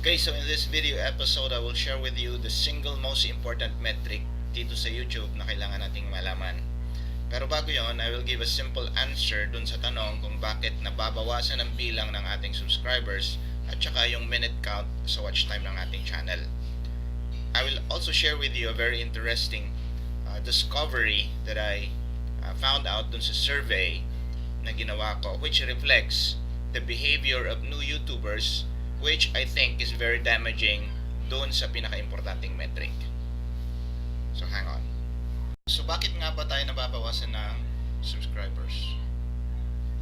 Okay, so in this video episode, I will share with you the single most important metric dito sa YouTube na kailangan nating malaman. Pero bago yon, I will give a simple answer dun sa tanong kung bakit nababawasan ang bilang ng ating subscribers at saka yung minute count sa watch time ng ating channel. I will also share with you a very interesting discovery that I found out dun sa survey na ginawa ko, which reflects the behavior of new YouTubers, which I think is very damaging doon sa pinaka-importanting metric. So hang on. So bakit nga ba tayo nababawasan ng subscribers?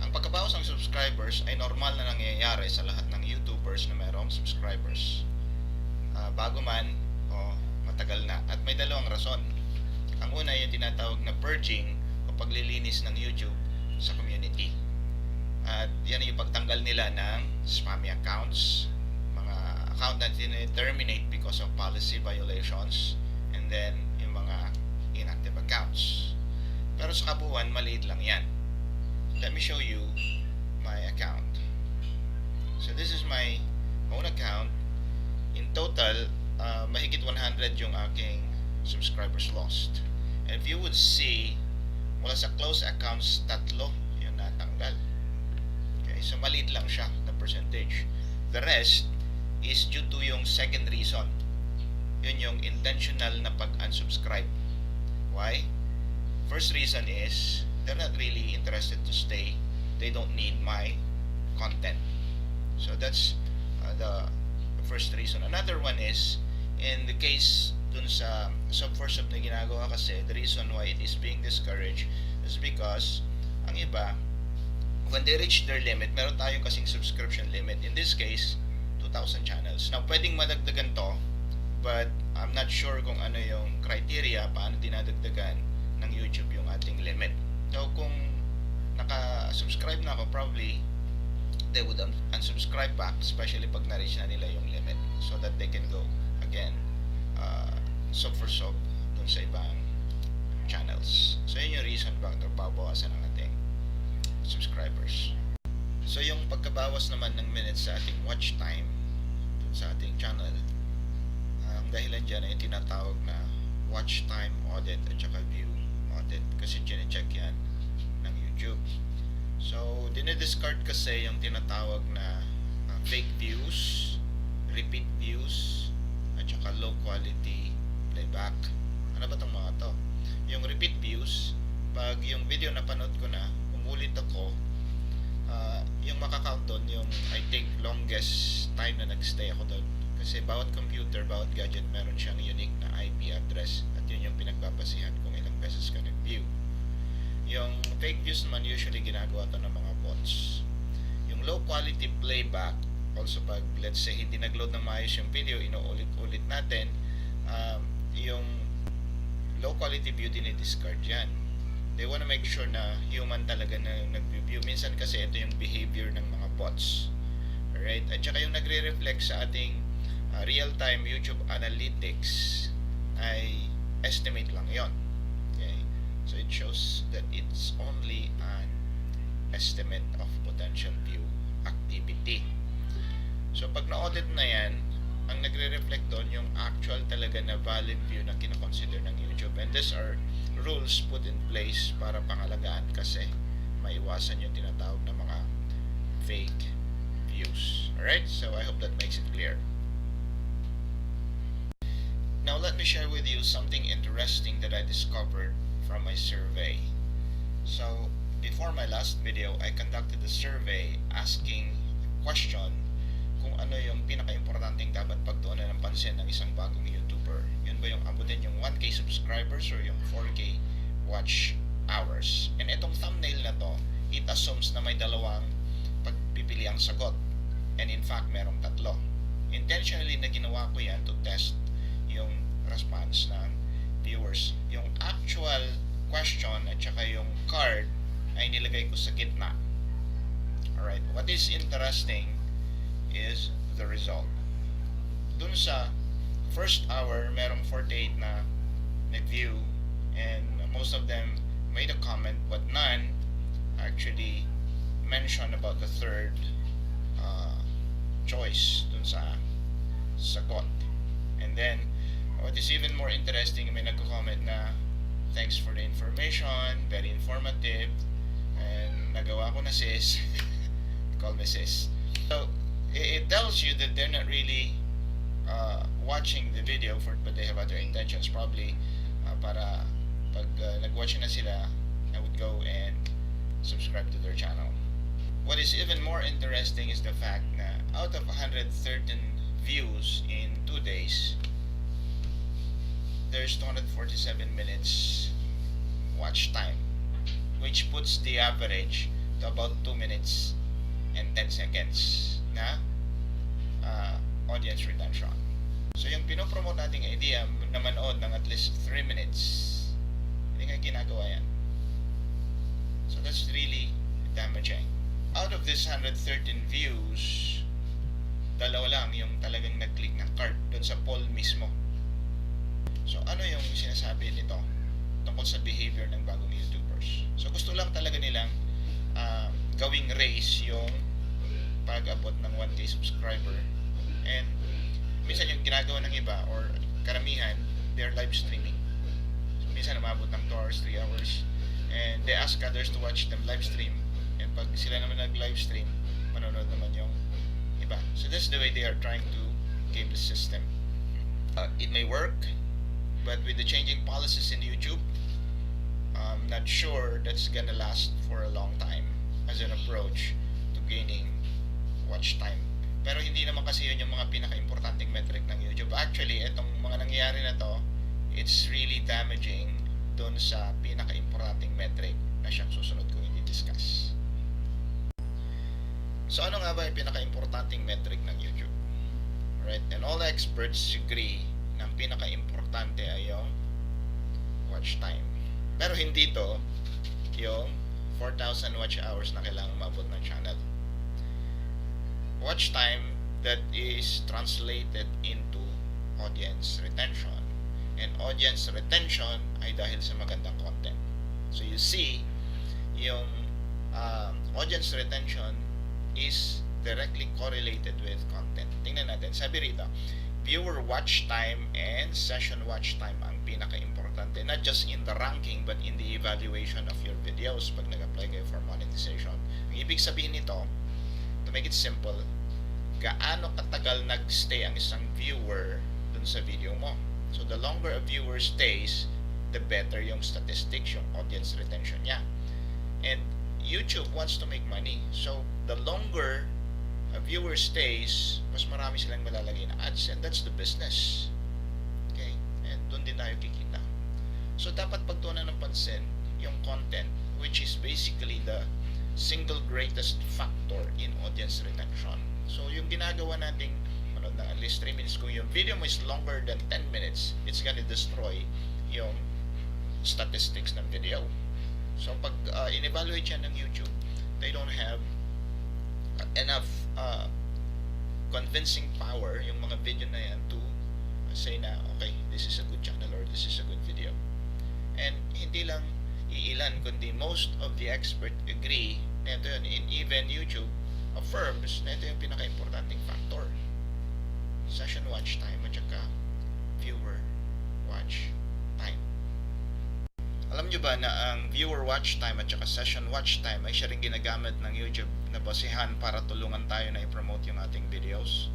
Ang pagkabawas ng subscribers ay normal na nangyayari sa lahat ng YouTubers na mayroong subscribers. Bago man o matagal na. At may dalawang rason. Ang una yung tinatawag na purging o paglilinis ng YouTube sa community. At yan yung pagtanggal nila ng spammy accounts, mga account na terminate because of policy violations, and then yung mga inactive accounts. Pero sa kabuuan, maliit lang yan. Let me show you my account. So this is my own account. In total, mahigit 100 yung aking subscribers lost. And if you would see, mula sa close accounts, 3 yung natanggal. So maliit lang siya, the percentage. The rest is due to yung second reason. Yun yung intentional na pag-unsubscribe. Why? First reason is they're not really interested to stay. They don't need my content. So that's the first reason. Another one is, in the case dun sa subversive na ginagawa kasi, the reason why it is being discouraged is because ang iba, when they reach their limit, meron tayong kasing subscription limit. In this case, 2,000 channels. Now, pwedeng madagdagan to, but I'm not sure kung ano yung criteria, paano dinadagdagan ng YouTube yung ating limit. So, kung naka-subscribe na ako, probably they would unsubscribe back, especially pag na-reach na nila yung limit, so that they can go again sub for sub dun sa ibang channels. So, yun yung reason bakit nababawasan ang ating subscribers. So yung pagkabawas naman ng minutes sa ating watch time dun sa ating channel, ang dahilan dyan ay tinatawag na watch time audit at saka view audit, kasi chine-check yan ng YouTube. So dinidiscard kasi yung tinatawag na fake views, repeat views, at saka low quality playback. Ano ba itong mga to? Yung repeat views, pag yung video na panood ko na, ulit ako, yung makakount doon, yung I think longest time na nagstay ako doon. Kasi bawat computer, bawat gadget, meron siyang unique na IP address. At yun yung pinagbabasihan kung ilang beses ka nag-view. Yung fake views naman, usually ginagawa to ng mga bots. Yung low quality playback, also pag let's say hindi nag-load ng maayos yung video, inuulit-ulit natin, yung low quality view dinidiscard yan. They want to make sure na human talaga na nag-review. Minsan kasi ito yung behavior ng mga bots. Alright? At saka yung nagre-reflect sa ating real-time YouTube analytics ay estimate lang yon. Okay? So it shows that it's only an estimate of potential view activity. So pag na-audit na yan, ang nagre-reflect doon yung actual talaga na valid view na kinoconsider ng YouTube. And these are rules put in place para pangalagaan kasi maiwasan yung tinatawag na mga fake views. Alright? So I hope that makes it clear. Now let me share with you something interesting that I discovered from my survey. So before my last video, I conducted a survey asking a question kung ano yung pinaka-importanting dapat pagtuunan ng pansin ng isang bagong YouTuber. Yun ba yung abutin yung 1K subscribers or yung 4K watch hours? And itong thumbnail na to, it assumes na may dalawang pagpipiliang sagot. And in fact, merong 3. Intentionally na ginawa ko yan to test yung response ng viewers. Yung actual question at saka yung card ay nilagay ko sa gitna. Alright, what is interesting is the result. Dun sa first hour, merong 48 na nag-view, and most of them made a comment, but none actually mentioned about the third choice dun sa sagot. And then, what is even more interesting, may nagko-comment na, thanks for the information, very informative, and nagawa ko na sis. Call me sis. So, it tells you that they're not really watching the video but they have other intentions. Probably, para pag nag-watch na sila, I would go and subscribe to their channel. What is even more interesting is the fact na out of 113 views in 2 days, there's 247 minutes watch time, which puts the average to about 2 minutes and 10 seconds na audience retention. So yung pinopromote nating idea na manood ng at least 3 minutes, hindi nga ginagawa yan. So that's really damaging. Out of this 113 views, dalawa lang yung talagang nag-click ng card doon sa poll mismo. So ano yung sinasabi nito tungkol sa behavior ng bagong YouTubers? So gusto lang talaga nilang gawing race yung pag-abot ng 1K subscriber. And minsan yung ginagawa ng iba or karamihan, they're live streaming. So minsan umabot ng 2 hours, 3 hours, and they ask others to watch them live stream. And pag sila naman nag-live stream, manonood naman yung iba. So that's the way they are trying to game the system. It may work, but with the changing policies in YouTube, I'm not sure that's gonna last for a long time as an approach to gaining watch time. Pero hindi naman kasi yun yung mga pinaka-importanting metric ng YouTube. Actually, itong mga nangyayari na to, it's really damaging dun sa pinaka-importanting metric na siyang susunod kong i-discuss. So ano nga ba yung pinaka-importanting metric ng YouTube? Right? And all experts agree na ang pinaka-importante ay yung watch time. Pero hindi to yung 4,000 watch hours na kailangan maabot ng channel. Watch time that is translated into audience retention. And audience retention ay dahil sa magandang content. So you see, yung audience retention is directly correlated with content. Tingnan natin, sabi rito, viewer watch time and session watch time ang pinaka-importante, not just in the ranking but in the evaluation of your videos pag nag-apply kayo for monetization. Ang ibig sabihin nito, to make it simple, gaano katagal nag-stay ang isang viewer dun sa video mo. So the longer a viewer stays, the better yung statistics, yung audience retention niya. And YouTube wants to make money. So the longer a viewer stays, mas marami silang malalagay na ads, and that's the business. Okay? And dun din tayo kikita. So dapat pagtuunan ng pansin yung content, which is basically the single greatest factor in audience retention. So yung ginagawa nating manood ng at least 3 minutes, kung yung video mo is longer than 10 minutes, it's gonna destroy yung statistics ng video. So pag in-evaluate yan ng YouTube, they don't have enough convincing power yung mga video na yan to say na okay, this is a good channel or this is a good video. And hindi lang iilan kundi most of the expert agree na ito yun. Even YouTube affirms na ito yung pinaka-importanting factor, session watch time at saka viewer watch time. Alam nyo ba na ang viewer watch time at saka session watch time ay siya rin ginagamit ng YouTube na basehan para tulungan tayo na i-promote yung ating videos?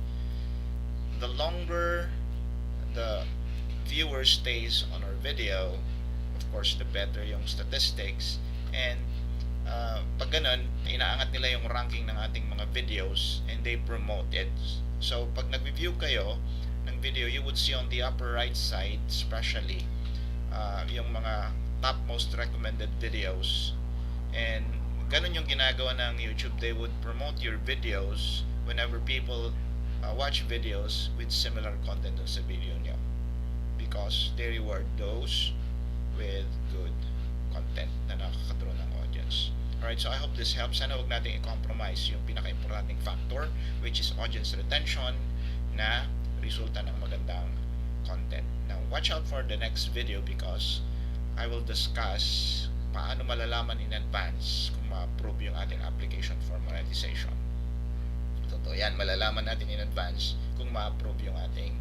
The longer the viewer stays on our video, of course, the better yung statistics. And pag ganun, inaangat nila yung ranking ng ating mga videos and they promote it. So pag nag-review kayo ng video, you would see on the upper right side especially yung mga top most recommended videos. And ganun yung ginagawa ng YouTube. They would promote your videos whenever people watch videos with similar content sa video nyo, because they reward those with good content na nakakadraw ng audience. Alright, so I hope this helps. Sana huwag natin i-compromise yung pinaka-importanting factor, which is audience retention, na resulta ng magandang content. Now, watch out for the next video because I will discuss paano malalaman in advance kung ma-approve yung ating application for monetization. Totoo yan, malalaman natin in advance kung ma-approve yung ating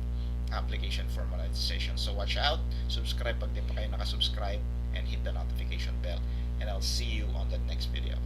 application for monetization. So watch out, subscribe pag di pa kayo nakasubscribe, and hit the notification bell. And I'll see you on the next video.